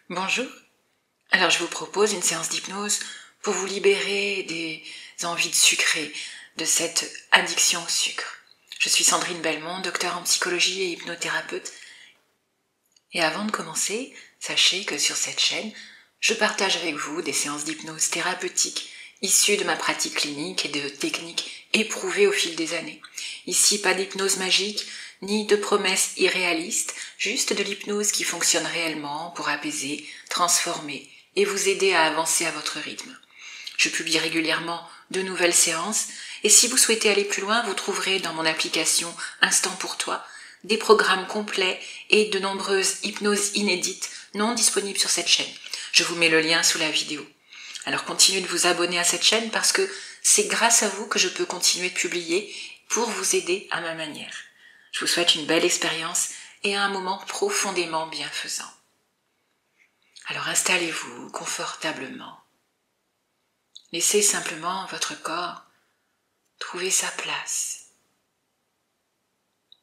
Bonjour. Alors je vous propose une séance d'hypnose pour vous libérer des envies de sucrer, de cette addiction au sucre. Je suis Sandrine Belmont, docteure en psychologie et hypnothérapeute. Et avant de commencer, sachez que sur cette chaîne, je partage avec vous des séances d'hypnose thérapeutique issues de ma pratique clinique et de techniques éprouvées au fil des années. Ici, pas d'hypnose magique, ni de promesses irréalistes, juste de l'hypnose qui fonctionne réellement pour apaiser, transformer et vous aider à avancer à votre rythme. Je publie régulièrement de nouvelles séances et si vous souhaitez aller plus loin, vous trouverez dans mon application Instant pour toi des programmes complets et de nombreuses hypnoses inédites non disponibles sur cette chaîne. Je vous mets le lien sous la vidéo. Alors continuez de vous abonner à cette chaîne parce que c'est grâce à vous que je peux continuer de publier pour vous aider à ma manière. Je vous souhaite une belle expérience et un moment profondément bienfaisant. Alors installez-vous confortablement. Laissez simplement votre corps trouver sa place.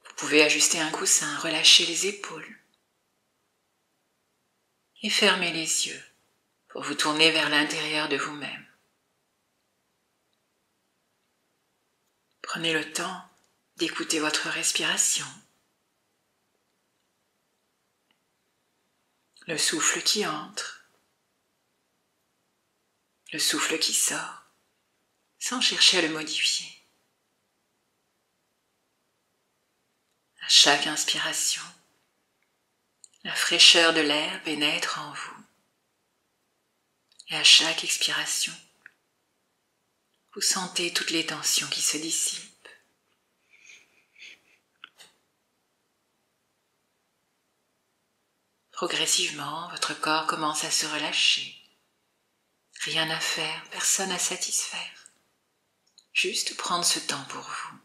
Vous pouvez ajuster un coussin, relâcher les épaules et fermer les yeux pour vous tourner vers l'intérieur de vous-même. Prenez le temps d'écouter votre respiration, le souffle qui entre, le souffle qui sort, sans chercher à le modifier. À chaque inspiration, la fraîcheur de l'air pénètre en vous. Et à chaque expiration, vous sentez toutes les tensions qui se dissipent. Progressivement, votre corps commence à se relâcher. Rien à faire, personne à satisfaire. Juste prendre ce temps pour vous.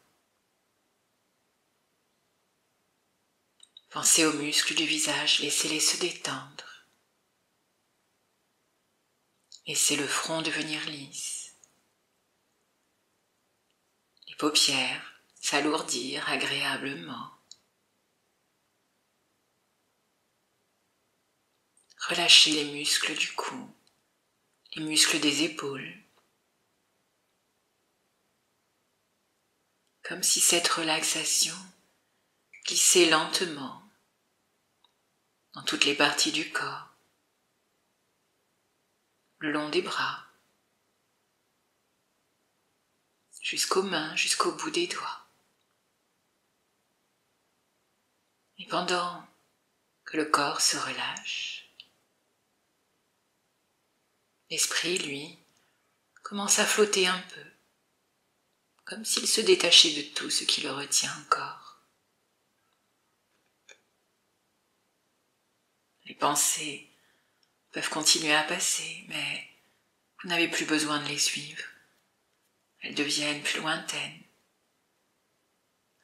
Pensez aux muscles du visage, laissez-les se détendre. Laissez le front devenir lisse. Les paupières s'alourdir agréablement. Relâchez les muscles du cou, les muscles des épaules. Comme si cette relaxation glissait lentement dans toutes les parties du corps, le long des bras, jusqu'aux mains, jusqu'au bout des doigts. Et pendant que le corps se relâche, l'esprit, lui, commence à flotter un peu, comme s'il se détachait de tout ce qui le retient encore. Les pensées peuvent continuer à passer, mais vous n'avez plus besoin de les suivre. Elles deviennent plus lointaines,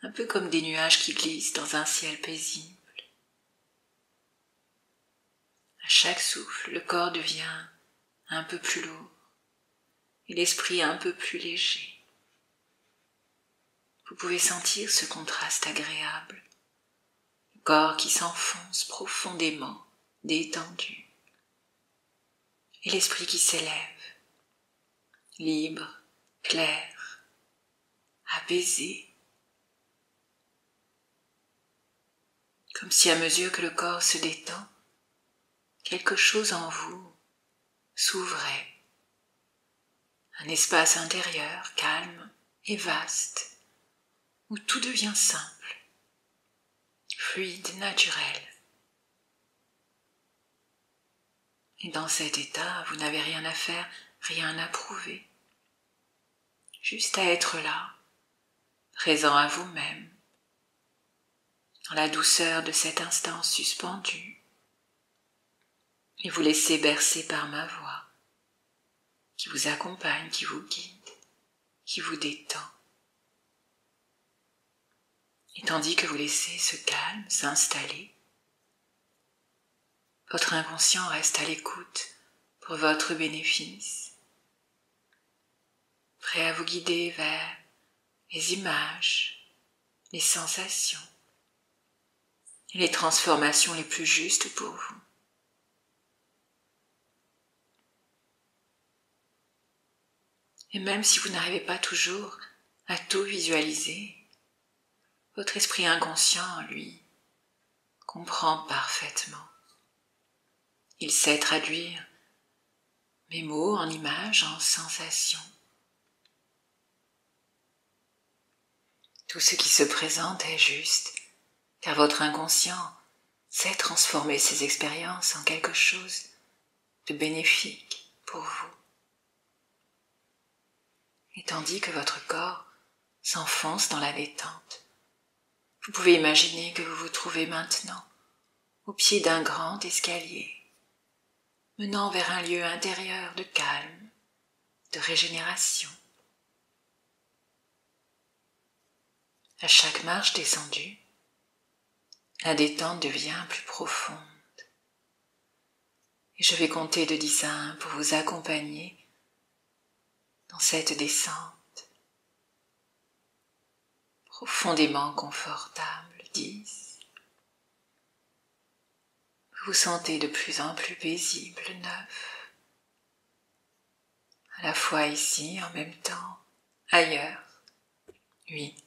un peu comme des nuages qui glissent dans un ciel paisible. À chaque souffle, le corps devient un peu plus lourd et l'esprit un peu plus léger. Vous pouvez sentir ce contraste agréable, le corps qui s'enfonce profondément, détendu, et l'esprit qui s'élève, libre, clair, apaisé, comme si à mesure que le corps se détend, quelque chose en vous s'ouvrait, un espace intérieur calme et vaste, où tout devient simple, fluide, naturel. Et dans cet état, vous n'avez rien à faire, rien à prouver, juste à être là, présent à vous-même, dans la douceur de cet instant suspendu, et vous laissez bercer par ma voix, qui vous accompagne, qui vous guide, qui vous détend. Et tandis que vous laissez ce calme s'installer, votre inconscient reste à l'écoute pour votre bénéfice, prêt à vous guider vers les images, les sensations et les transformations les plus justes pour vous. Et même si vous n'arrivez pas toujours à tout visualiser, votre esprit inconscient, lui, comprend parfaitement. Il sait traduire mes mots en images, en sensations. Tout ce qui se présente est juste, car votre inconscient sait transformer ces expériences en quelque chose de bénéfique pour vous. Et tandis que votre corps s'enfonce dans la détente, vous pouvez imaginer que vous vous trouvez maintenant au pied d'un grand escalier, menant vers un lieu intérieur de calme, de régénération. À chaque marche descendue, la détente devient plus profonde. Et je vais compter de 10 à 1 pour vous accompagner dans cette descente profondément confortable. 10. Vous vous sentez de plus en plus paisible. 9. À la fois ici, en même temps, ailleurs. 8.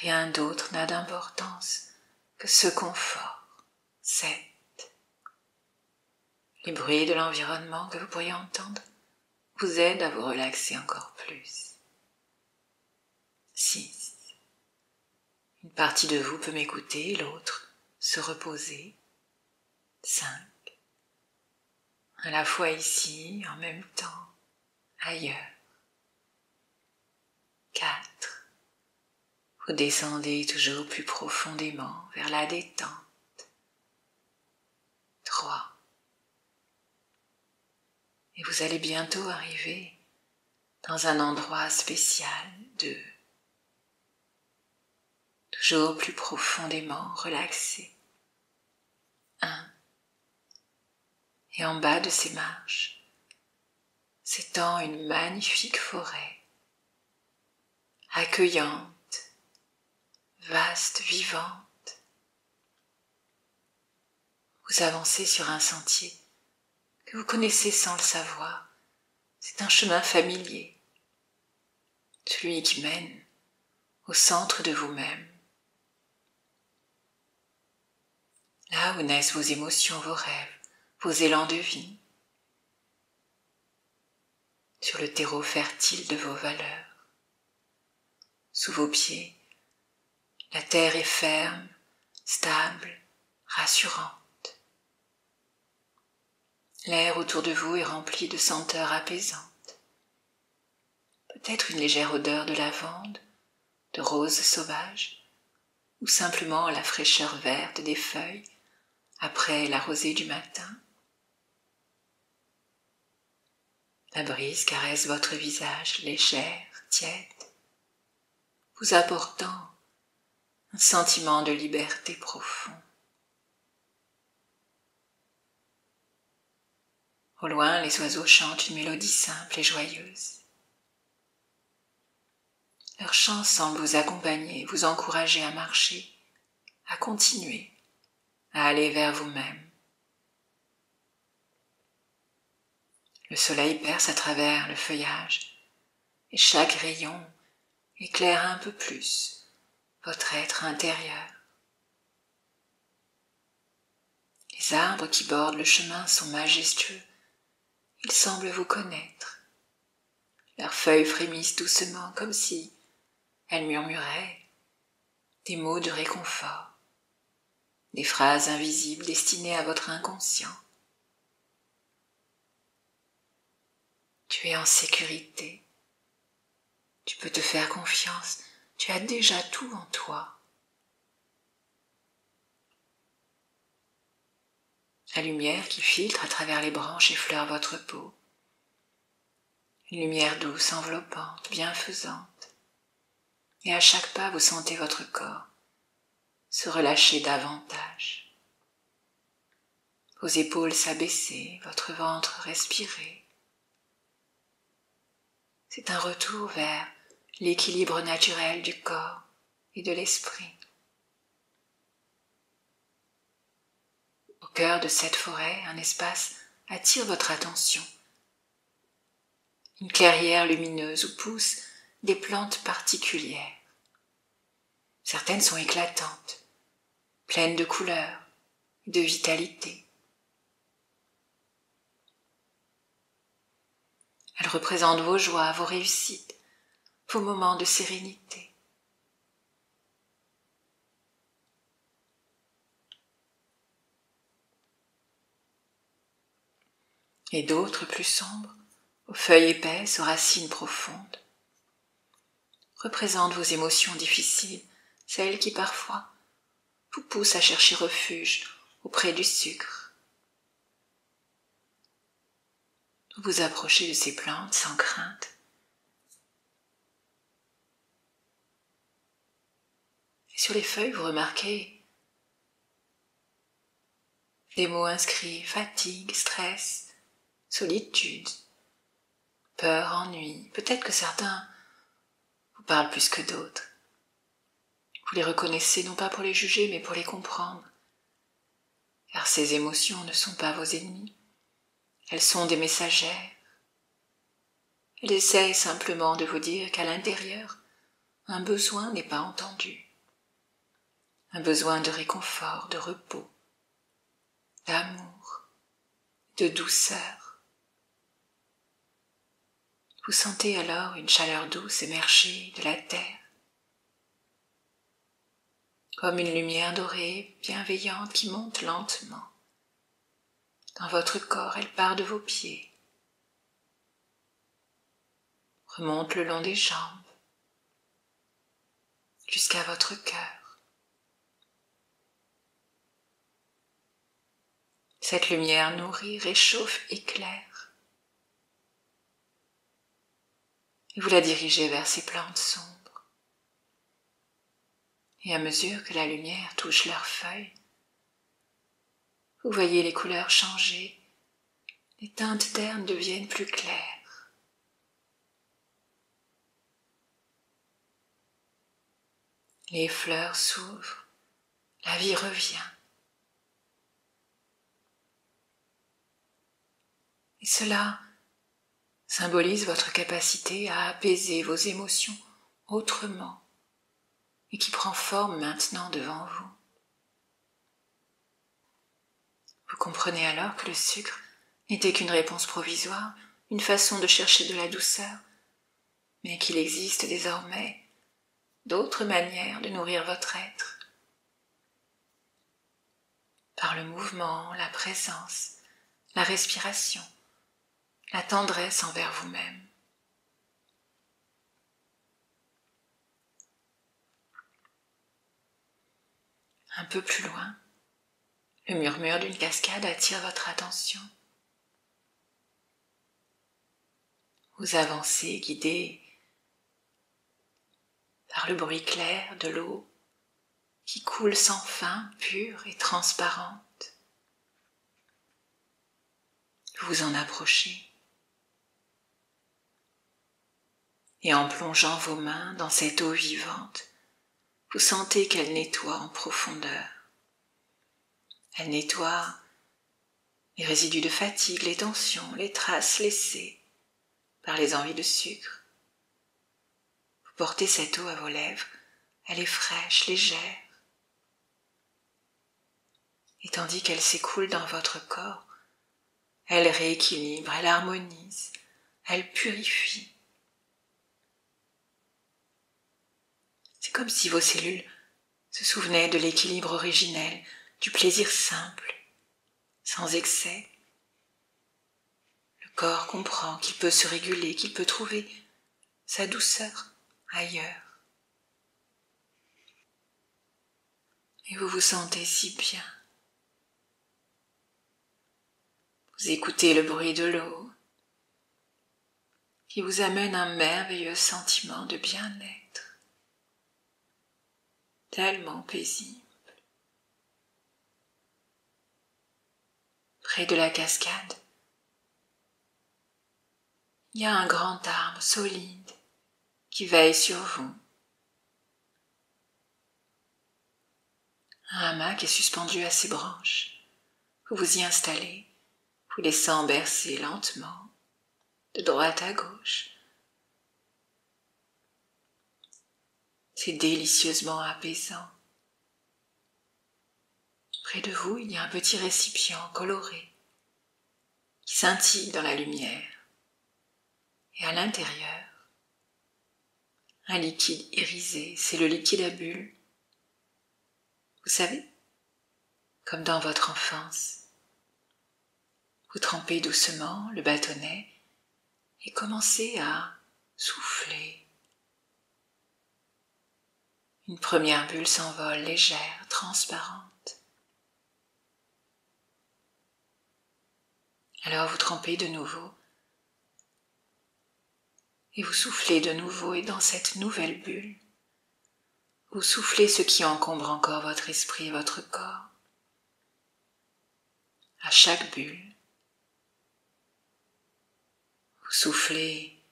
Rien d'autre n'a d'importance que ce confort. 7. Les bruits de l'environnement que vous pourriez entendre vous aident à vous relaxer encore plus. 6. Une partie de vous peut m'écouter, l'autre se reposer. 5. À la fois ici, en même temps, ailleurs. 4. Vous descendez toujours plus profondément vers la détente. 3. Et vous allez bientôt arriver dans un endroit spécial. 2. Toujours plus profondément relaxé. 1. Et en bas de ces marches s'étend une magnifique forêt, accueillante, vaste, vivante. Vous avancez sur un sentier que vous connaissez sans le savoir. C'est un chemin familier, celui qui mène au centre de vous-même, là où naissent vos émotions, vos rêves, vos élans de vie, sur le terreau fertile de vos valeurs. Sous vos pieds, la terre est ferme, stable, rassurante. L'air autour de vous est rempli de senteurs apaisantes. Peut-être une légère odeur de lavande, de roses sauvages, ou simplement la fraîcheur verte des feuilles après la rosée du matin. La brise caresse votre visage légère, tiède, vous apportant un sentiment de liberté profond. Au loin, les oiseaux chantent une mélodie simple et joyeuse. Leur chant semble vous accompagner, vous encourager à marcher, à continuer, à aller vers vous-même. Le soleil perce à travers le feuillage et chaque rayon éclaire un peu plus votre être intérieur. Les arbres qui bordent le chemin sont majestueux, ils semblent vous connaître. Leurs feuilles frémissent doucement comme si elles murmuraient des mots de réconfort, des phrases invisibles destinées à votre inconscient. Tu es en sécurité, tu peux te faire confiance, tu as déjà tout en toi. La lumière qui filtre à travers les branches effleure votre peau. Une lumière douce, enveloppante, bienfaisante. Et à chaque pas, vous sentez votre corps se relâcher davantage. Vos épaules s'abaisser, votre ventre respirer. C'est un retour vers l'équilibre naturel du corps et de l'esprit. Au cœur de cette forêt, un espace attire votre attention. une clairière lumineuse où poussent des plantes particulières. Certaines sont éclatantes, pleines de couleurs, de vitalité. Elles représentent vos joies, vos réussites, vos moments de sérénité. Et d'autres plus sombres, aux feuilles épaisses, aux racines profondes, représentent vos émotions difficiles, celles qui parfois vous poussent à chercher refuge auprès du sucre. Vous approchez de ces plantes sans crainte. Et sur les feuilles, vous remarquez des mots inscrits: fatigue, stress, solitude, peur, ennui. Peut-être que certains vous parlent plus que d'autres. Vous les reconnaissez non pas pour les juger, mais pour les comprendre. Car ces émotions ne sont pas vos ennemis. Elles sont des messagères. Elles essayent simplement de vous dire qu'à l'intérieur, un besoin n'est pas entendu. Un besoin de réconfort, de repos, d'amour, de douceur. Vous sentez alors une chaleur douce émerger de la terre, comme une lumière dorée, bienveillante qui monte lentement. Dans votre corps, elle part de vos pieds, remonte le long des jambes, jusqu'à votre cœur. Cette lumière nourrit, réchauffe, éclaire. Et vous la dirigez vers ces plantes sombres. Et à mesure que la lumière touche leurs feuilles, vous voyez les couleurs changer, les teintes ternes deviennent plus claires. Les fleurs s'ouvrent, la vie revient. Et cela symbolise votre capacité à apaiser vos émotions autrement et qui prend forme maintenant devant vous. Vous comprenez alors que le sucre n'était qu'une réponse provisoire, une façon de chercher de la douceur, mais qu'il existe désormais d'autres manières de nourrir votre être. Par le mouvement, la présence, la respiration, la tendresse envers vous-même. Un peu plus loin, le murmure d'une cascade attire votre attention. Vous avancez, guidé par le bruit clair de l'eau qui coule sans fin, pure et transparente. Vous vous en approchez. Et en plongeant vos mains dans cette eau vivante, vous sentez qu'elle nettoie en profondeur. Elle nettoie les résidus de fatigue, les tensions, les traces laissées par les envies de sucre. Vous portez cette eau à vos lèvres, elle est fraîche, légère. Et tandis qu'elle s'écoule dans votre corps, elle rééquilibre, elle harmonise, elle purifie. C'est comme si vos cellules se souvenaient de l'équilibre originel, du plaisir simple, sans excès. Le corps comprend qu'il peut se réguler, qu'il peut trouver sa douceur ailleurs. Et vous vous sentez si bien. Vous écoutez le bruit de l'eau qui vous amène un merveilleux sentiment de bien-être. Tellement paisible. Près de la cascade, il y a un grand arbre solide qui veille sur vous. Un hamac est suspendu à ses branches. Vous vous y installez, vous laissant bercer lentement de droite à gauche. C'est délicieusement apaisant. Près de vous, il y a un petit récipient coloré qui scintille dans la lumière. Et à l'intérieur, un liquide irisé, c'est le liquide à bulles. Vous savez, comme dans votre enfance. Vous trempez doucement le bâtonnet et commencez à souffler. Une première bulle s'envole légère, transparente. Alors vous trempez de nouveau et vous soufflez de nouveau, et dans cette nouvelle bulle, vous soufflez ce qui encombre encore votre esprit et votre corps. À chaque bulle, vous soufflez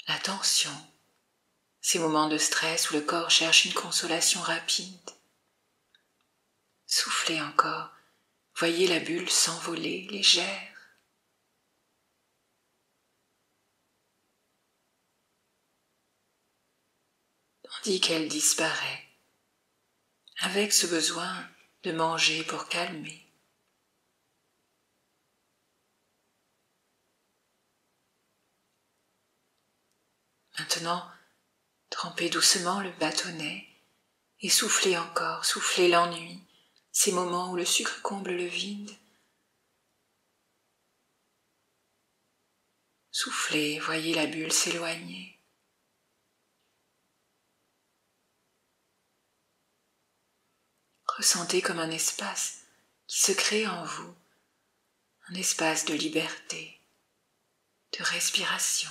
la tension, ces moments de stress où le corps cherche une consolation rapide. Soufflez encore, voyez la bulle s'envoler légère. Tandis qu'elle disparaît, avec ce besoin de manger pour calmer. Maintenant, trempez doucement le bâtonnet et soufflez encore, soufflez l'ennui, ces moments où le sucre comble le vide. Soufflez, voyez la bulle s'éloigner. Ressentez comme un espace qui se crée en vous, un espace de liberté, de respiration.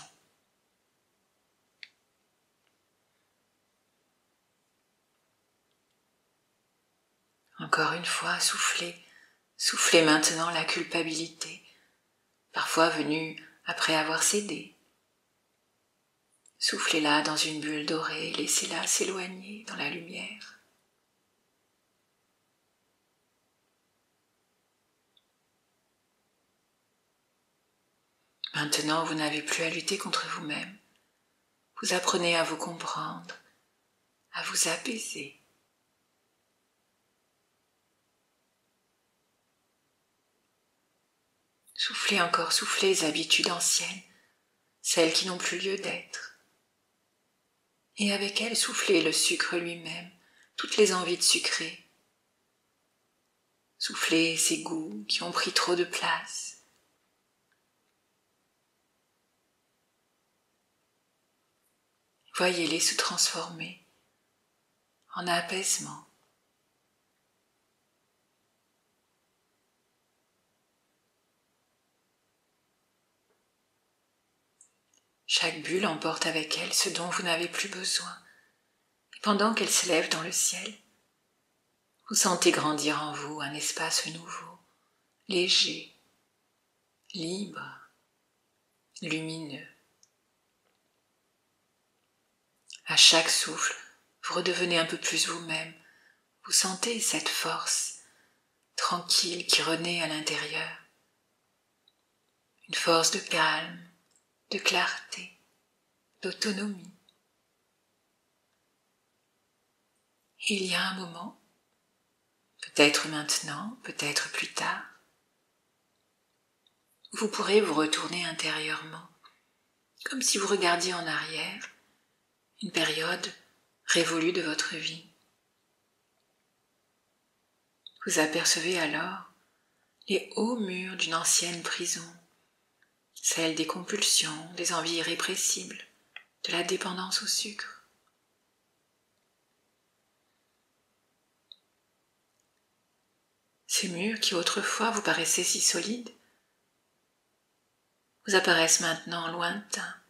Encore une fois, soufflez, soufflez maintenant la culpabilité, parfois venue après avoir cédé. Soufflez-la dans une bulle dorée, laissez-la s'éloigner dans la lumière. Maintenant, vous n'avez plus à lutter contre vous-même. Vous apprenez à vous comprendre, à vous apaiser. Soufflez encore, soufflez les habitudes anciennes, celles qui n'ont plus lieu d'être. Et avec elles, soufflez le sucre lui-même, toutes les envies de sucrer. Soufflez ces goûts qui ont pris trop de place. Voyez-les se transformer en apaisement. Chaque bulle emporte avec elle ce dont vous n'avez plus besoin. Et pendant qu'elle s'élève dans le ciel, vous sentez grandir en vous un espace nouveau, léger, libre, lumineux. À chaque souffle, vous redevenez un peu plus vous-même. Vous sentez cette force tranquille qui renaît à l'intérieur. Une force de calme, de clarté, d'autonomie. Et il y a un moment, peut-être maintenant, peut-être plus tard, où vous pourrez vous retourner intérieurement, comme si vous regardiez en arrière une période révolue de votre vie. Vous apercevez alors les hauts murs d'une ancienne prison, celle des compulsions, des envies irrépressibles, de la dépendance au sucre. Ces murs qui autrefois vous paraissaient si solides, vous apparaissent maintenant lointains,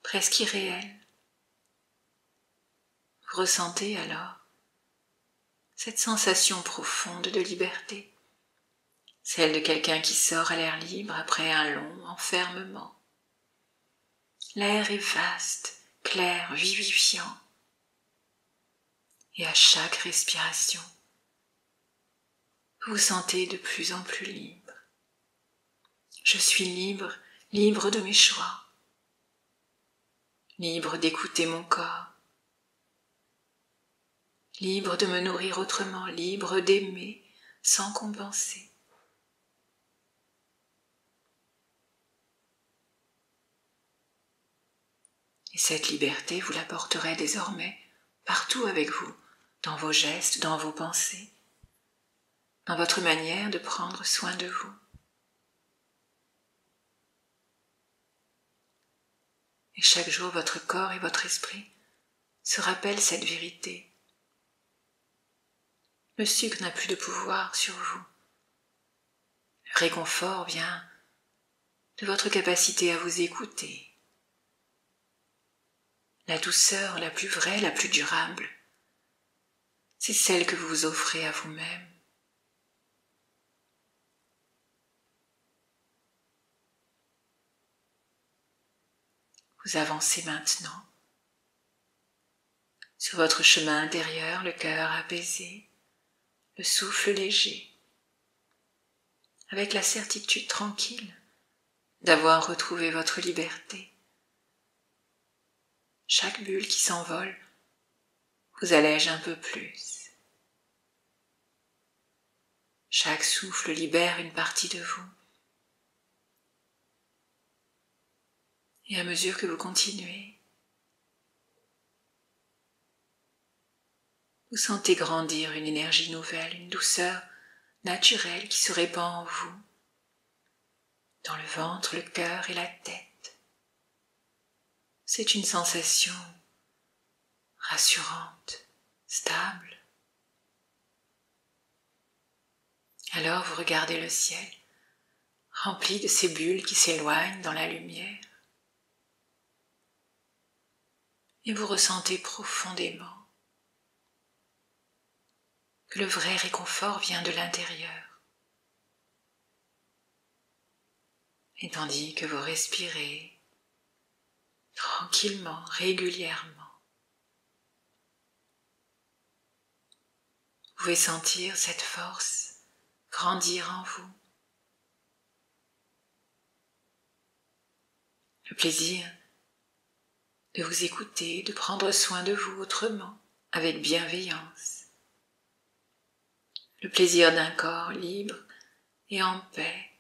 presque irréels. Vous ressentez alors cette sensation profonde de liberté, celle de quelqu'un qui sort à l'air libre après un long enfermement. L'air est vaste, clair, vivifiant, et à chaque respiration, vous vous sentez de plus en plus libre. Je suis libre libre de mes choix, libre d'écouter mon corps, libre de me nourrir autrement, libre d'aimer sans compenser. Et cette liberté, vous la porterez désormais partout avec vous, dans vos gestes, dans vos pensées, dans votre manière de prendre soin de vous. Et chaque jour, votre corps et votre esprit se rappellent cette vérité. Le sucre n'a plus de pouvoir sur vous. Le réconfort vient de votre capacité à vous écouter. La douceur la plus vraie, la plus durable, c'est celle que vous vous offrez à vous-même. Vous avancez maintenant sur votre chemin intérieur, le cœur apaisé, le souffle léger, avec la certitude tranquille d'avoir retrouvé votre liberté. Chaque bulle qui s'envole vous allège un peu plus. Chaque souffle libère une partie de vous. Et à mesure que vous continuez, vous sentez grandir une énergie nouvelle, une douceur naturelle qui se répand en vous, dans le ventre, le cœur et la tête. C'est une sensation rassurante, stable. Alors vous regardez le ciel, rempli de ces bulles qui s'éloignent dans la lumière, et vous ressentez profondément que le vrai réconfort vient de l'intérieur. Et tandis que vous respirez tranquillement, régulièrement, vous pouvez sentir cette force grandir en vous. Le plaisir de vous écouter, de prendre soin de vous autrement, avec bienveillance. Le plaisir d'un corps libre et en paix.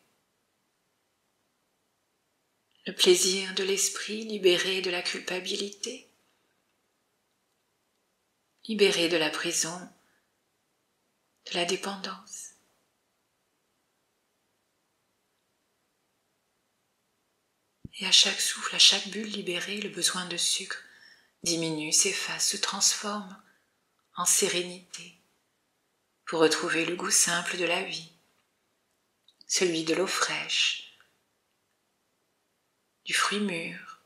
Le plaisir de l'esprit libéré de la culpabilité, libéré de la prison, de la dépendance. Et à chaque souffle, à chaque bulle libérée, le besoin de sucre diminue, s'efface, se transforme en sérénité pour retrouver le goût simple de la vie, celui de l'eau fraîche, du fruit mûr,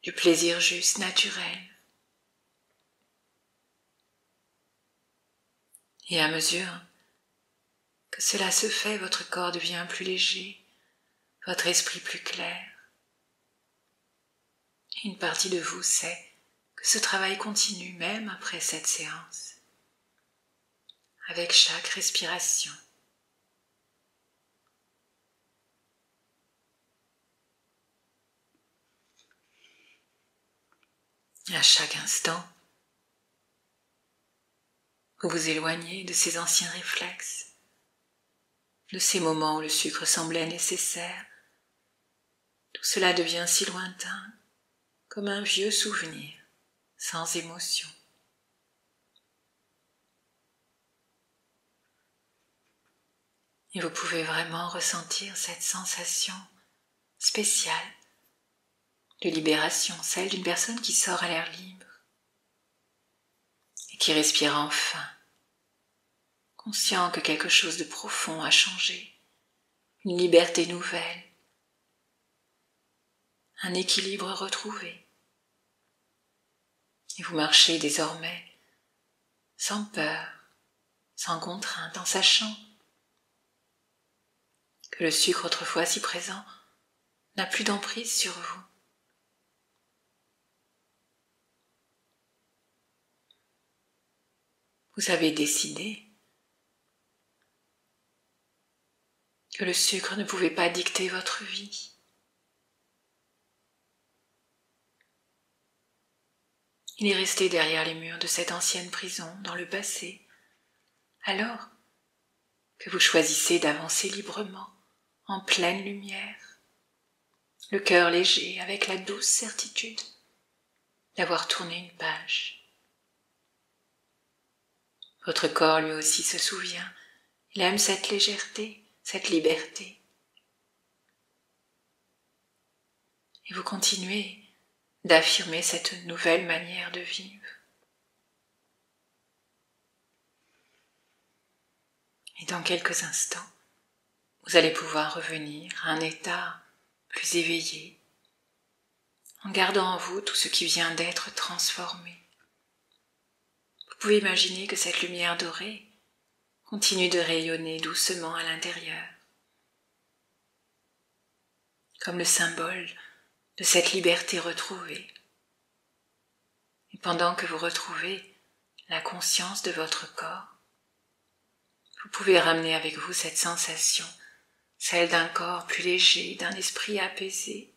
du plaisir juste, naturel. Et à mesure que cela se fait, votre corps devient plus léger, votre esprit plus clair. Et une partie de vous sait que ce travail continue même après cette séance, avec chaque respiration. Et à chaque instant, vous vous éloignez de ces anciens réflexes, de ces moments où le sucre semblait nécessaire. Tout cela devient si lointain, comme un vieux souvenir, sans émotion. Et vous pouvez vraiment ressentir cette sensation spéciale de libération, celle d'une personne qui sort à l'air libre et qui respire enfin, conscient que quelque chose de profond a changé, une liberté nouvelle, un équilibre retrouvé. Et vous marchez désormais sans peur, sans contrainte, en sachant que le sucre autrefois si présent n'a plus d'emprise sur vous. Vous avez décidé que le sucre ne pouvait pas dicter votre vie, Il est resté derrière les murs de cette ancienne prison dans le passé. Alors que vous choisissez d'avancer librement, en pleine lumière, le cœur léger avec la douce certitude d'avoir tourné une page. Votre corps lui aussi se souvient, il aime cette légèreté, cette liberté. Et vous continuez d'affirmer cette nouvelle manière de vivre. Et dans quelques instants, vous allez pouvoir revenir à un état plus éveillé, en gardant en vous tout ce qui vient d'être transformé. Vous pouvez imaginer que cette lumière dorée continue de rayonner doucement à l'intérieur, comme le symbole de cette liberté retrouvée. Et pendant que vous retrouvez la conscience de votre corps, vous pouvez ramener avec vous cette sensation, celle d'un corps plus léger, d'un esprit apaisé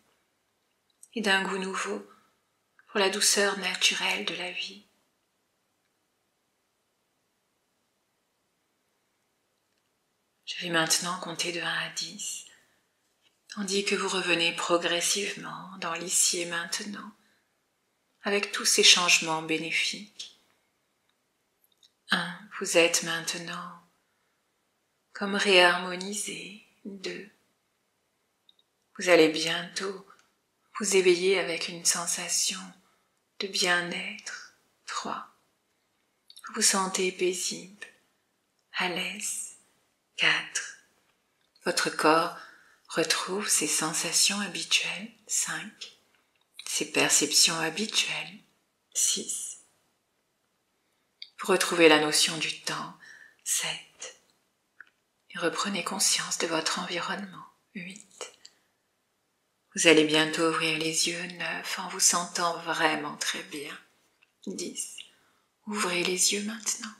et d'un goût nouveau pour la douceur naturelle de la vie. Je vais maintenant compter de 1 à 10, tandis que vous revenez progressivement dans l'ici et maintenant, avec tous ces changements bénéfiques. 1, vous êtes maintenant comme réharmonisé. 2, vous allez bientôt vous éveiller avec une sensation de bien-être. 3, vous vous sentez paisible, à l'aise. 4, votre corps retrouve ses sensations habituelles. 5, ses perceptions habituelles. 6, vous retrouvez la notion du temps. 7, et reprenez conscience de votre environnement. 8, vous allez bientôt ouvrir les yeux. 9, en vous sentant vraiment très bien. 10, ouvrez les yeux maintenant.